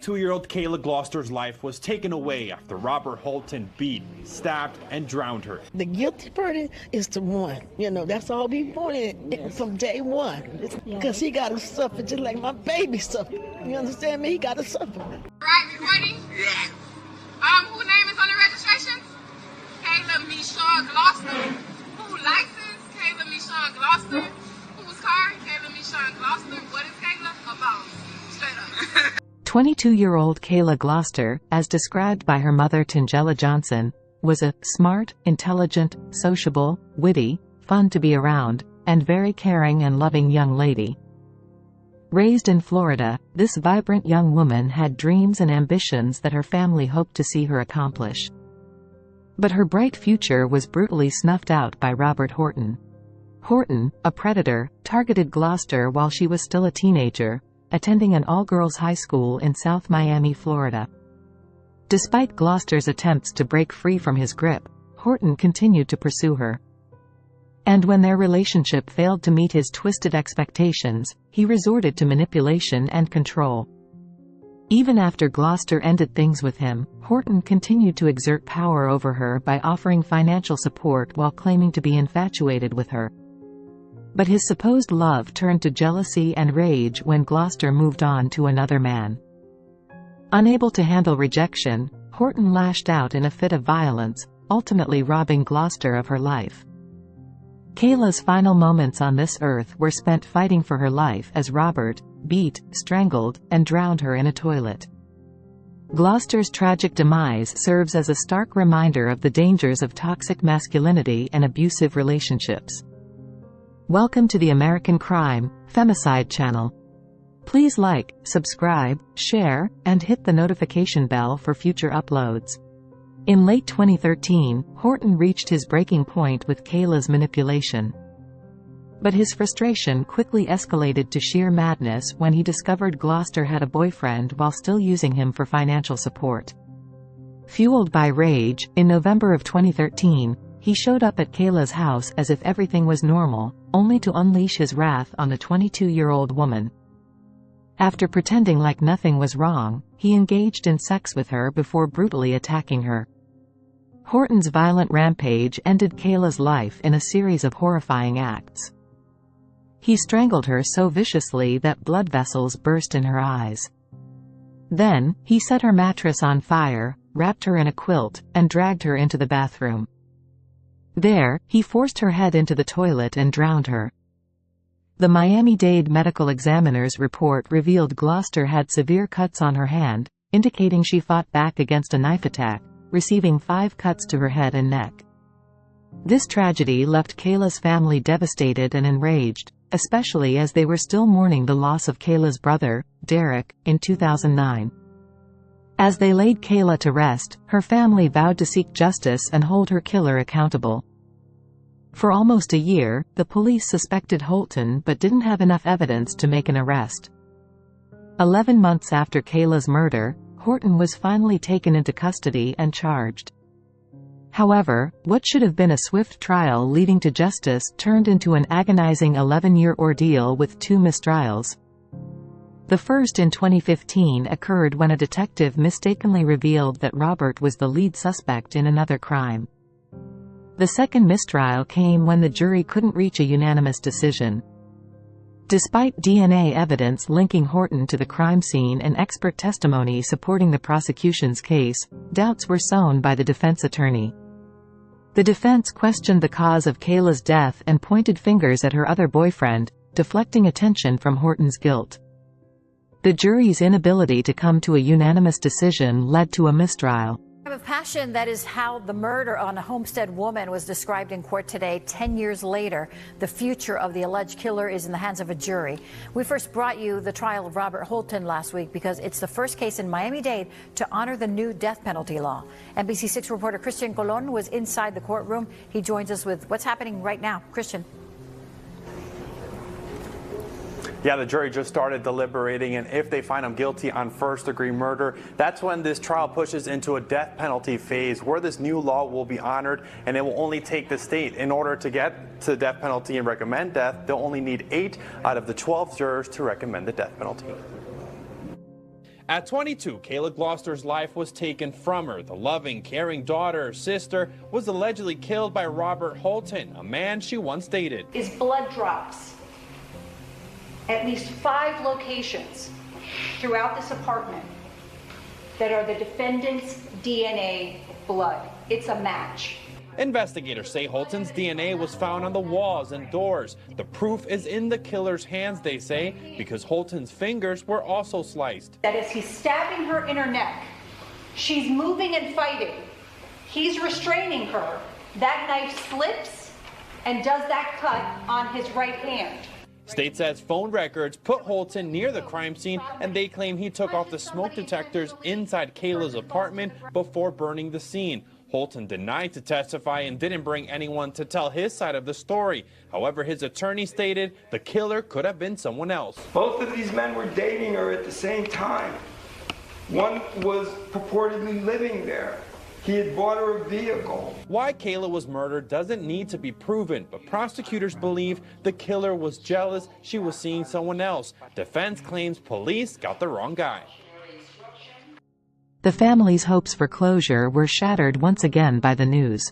22-year-old Kayla Gloster's life was taken away after Robert Horton beat, stabbed, and drowned her. The guilty party is the one. You know, that's all we wanted from day one. Because he got to suffer just like my baby suffered. You understand me? He got to suffer. Right, recording? Yeah. Whose name is on the registration? Kayla Gloster. Who license? Kayla Gloster. Whose car? Kayla Gloster. What is Kayla about? Straight up. 22-year-old Kayla Gloster, as described by her mother Tangela Johnson, was a smart, intelligent, sociable, witty, fun to be around, and very caring and loving young lady. Raised in Florida, this vibrant young woman had dreams and ambitions that her family hoped to see her accomplish. But her bright future was brutally snuffed out by Robert Horton. Horton, a predator, targeted Gloucester while she was still a teenager, attending an all-girls high school in South Miami, Florida. Despite Gloucester's attempts to break free from his grip, Horton continued to pursue her. And when their relationship failed to meet his twisted expectations, he resorted to manipulation and control. Even after Gloucester ended things with him, Horton continued to exert power over her by offering financial support while claiming to be infatuated with her. But his supposed love turned to jealousy and rage when Gloucester moved on to another man. Unable to handle rejection, Horton lashed out in a fit of violence, ultimately robbing Gloucester of her life. Kayla's final moments on this earth were spent fighting for her life as Robert beat, strangled, and drowned her in a toilet. Gloucester's tragic demise serves as a stark reminder of the dangers of toxic masculinity and abusive relationships. Welcome to the American Crime, Femicide channel. Please like, subscribe, share, and hit the notification bell for future uploads. In late 2013, Horton reached his breaking point with Kayla's manipulation. But his frustration quickly escalated to sheer madness when he discovered Gloucester had a boyfriend while still using him for financial support. Fueled by rage, in November of 2013, he showed up at Kayla's house as if everything was normal, only to unleash his wrath on the 22-year-old woman. After pretending like nothing was wrong, he engaged in sex with her before brutally attacking her. Horton's violent rampage ended Kayla's life in a series of horrifying acts. He strangled her so viciously that blood vessels burst in her eyes. Then, he set her mattress on fire, wrapped her in a quilt, and dragged her into the bathroom. There, he forced her head into the toilet and drowned her. The Miami-Dade medical examiner's report revealed Gloucester had severe cuts on her hand, indicating she fought back against a knife attack, receiving 5 cuts to her head and neck. This tragedy left Kayla's family devastated and enraged, especially as they were still mourning the loss of Kayla's brother, Derek, in 2009. As they laid Kayla to rest, her family vowed to seek justice and hold her killer accountable. For almost a year, the police suspected Holton but didn't have enough evidence to make an arrest. 11 months after Kayla's murder, Horton was finally taken into custody and charged. However, what should have been a swift trial leading to justice turned into an agonizing 11-year ordeal with 2 mistrials. The first in 2015 occurred when a detective mistakenly revealed that Robert was the lead suspect in another crime. The second mistrial came when the jury couldn't reach a unanimous decision. Despite DNA evidence linking Horton to the crime scene and expert testimony supporting the prosecution's case, doubts were sown by the defense attorney. The defense questioned the cause of Kayla's death and pointed fingers at her other boyfriend, deflecting attention from Horton's guilt. The jury's inability to come to a unanimous decision led to a mistrial. Of passion, that is how the murder on a Homestead woman was described in court today. 10 years later, the future of the alleged killer is in the hands of a jury. We first brought you the trial of Robert Horton last week because it's the first case in Miami-Dade to honor the new death penalty law. NBC6 reporter Christian Colon was inside the courtroom. He joins us with what's happening right now. Christian. Yeah, the jury just started deliberating, and if they find him guilty on first-degree murder, that's when this trial pushes into a death penalty phase where this new law will be honored, and it will only take the state. In order to get to the death penalty and recommend death, they'll only need 8 out of the 12 jurors to recommend the death penalty. At 22, Kayla Gloster's life was taken from her. The loving, caring daughter or sister was allegedly killed by Robert Horton, a man she once dated. Is blood drops. At least 5 locations throughout this apartment that are the defendant's DNA blood. It's a match. Investigators say Holton's DNA was found on the walls and doors. The proof is in the killer's hands, they say, because Holton's fingers were also sliced. That as he's stabbing her in her neck, she's moving and fighting. He's restraining her. That knife slips and does that cut on his right hand. State says phone records put Holton near the crime scene, and they claim he took off the smoke detectors inside Kayla's apartment before burning the scene. Holton denied to testify and didn't bring anyone to tell his side of the story. However, his attorney stated the killer could have been someone else. Both of these men were dating her at the same time. One was purportedly living there. He had bought her a vehicle. Why Kayla was murdered doesn't need to be proven, but prosecutors believe the killer was jealous she was seeing someone else. Defense claims police got the wrong guy. The family's hopes for closure were shattered once again by the news.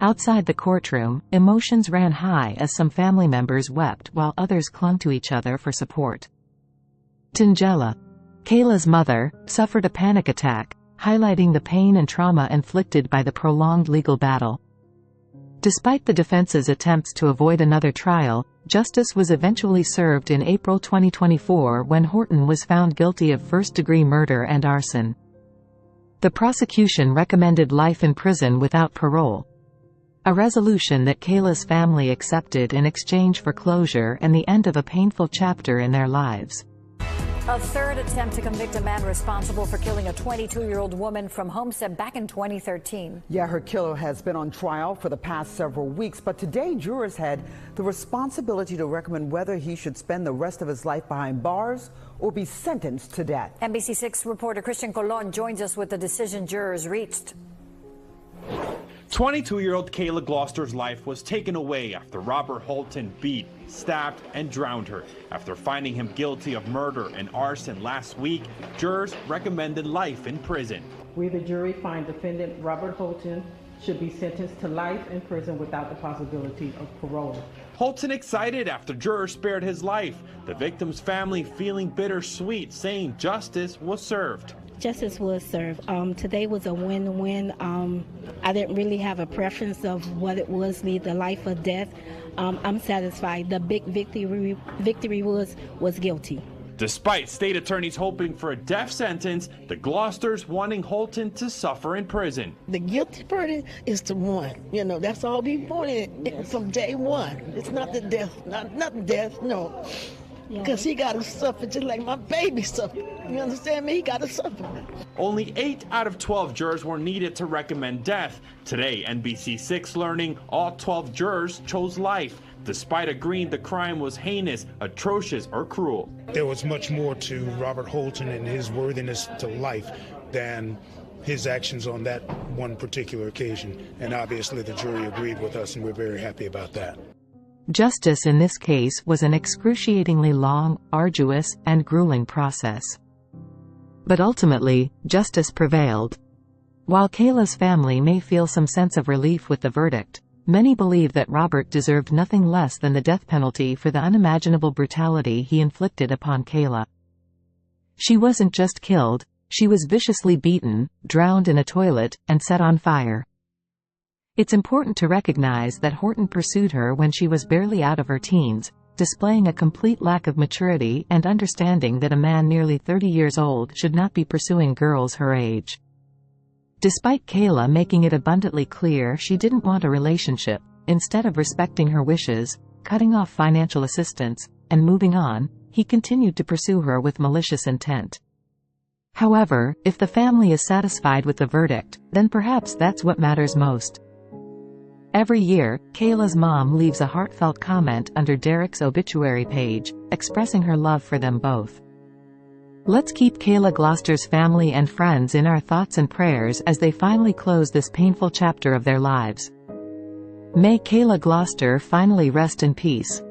Outside the courtroom, emotions ran high as some family members wept while others clung to each other for support. Tangela, Kayla's mother, suffered a panic attack, highlighting the pain and trauma inflicted by the prolonged legal battle. Despite the defense's attempts to avoid another trial, justice was eventually served in April 2024 when Horton was found guilty of first-degree murder and arson. The prosecution recommended life in prison without parole, a resolution that Kayla's family accepted in exchange for closure and the end of a painful chapter in their lives. A third attempt to convict a man responsible for killing a 22-year-old woman from Homestead back in 2013. Yeah, her killer has been on trial for the past several weeks, but today jurors had the responsibility to recommend whether he should spend the rest of his life behind bars or be sentenced to death. NBC6 reporter Christian Colon joins us with the decision jurors reached. 22-year-old Kayla Gloster's life was taken away after Robert Horton beat, stabbed, and drowned her. After finding him guilty of murder and arson last week, jurors recommended life in prison. We, the jury, find defendant Robert Horton should be sentenced to life in prison without the possibility of parole. Holton excited after jurors spared his life. The victim's family feeling bittersweet, saying justice was served. Justice was served. Today was a win-win. I didn't really have a preference of what it was, the life or death. I'm satisfied. The big victory was guilty. Despite state attorneys hoping for a death sentence, the Gloucesters wanting Holton to suffer in prison. The guilty verdict is the one. That's all we wanted from day one. It's not the death, not death, no. Because he got to suffer just like my baby suffered. You understand me? He got to suffer. Only 8 out of 12 jurors were needed to recommend death. Today, NBC6 learning all 12 jurors chose life, despite agreeing the crime was heinous, atrocious, or cruel. There was much more to Robert Horton and his worthiness to life than his actions on that one particular occasion. And obviously the jury agreed with us, and we're very happy about that. Justice in this case was an excruciatingly long, arduous, and grueling process. But ultimately, justice prevailed. While Kayla's family may feel some sense of relief with the verdict, many believe that Robert deserved nothing less than the death penalty for the unimaginable brutality he inflicted upon Kayla. She wasn't just killed, she was viciously beaten, drowned in a toilet, and set on fire. It's important to recognize that Horton pursued her when she was barely out of her teens, displaying a complete lack of maturity and understanding that a man nearly 30 years old should not be pursuing girls her age. Despite Kayla making it abundantly clear she didn't want a relationship, instead of respecting her wishes, cutting off financial assistance, and moving on, he continued to pursue her with malicious intent. However, if the family is satisfied with the verdict, then perhaps that's what matters most. Every year, Kayla's mom leaves a heartfelt comment under Derek's obituary page, expressing her love for them both. Let's keep Kayla Gloster's family and friends in our thoughts and prayers as they finally close this painful chapter of their lives. May Kayla Gloster finally rest in peace.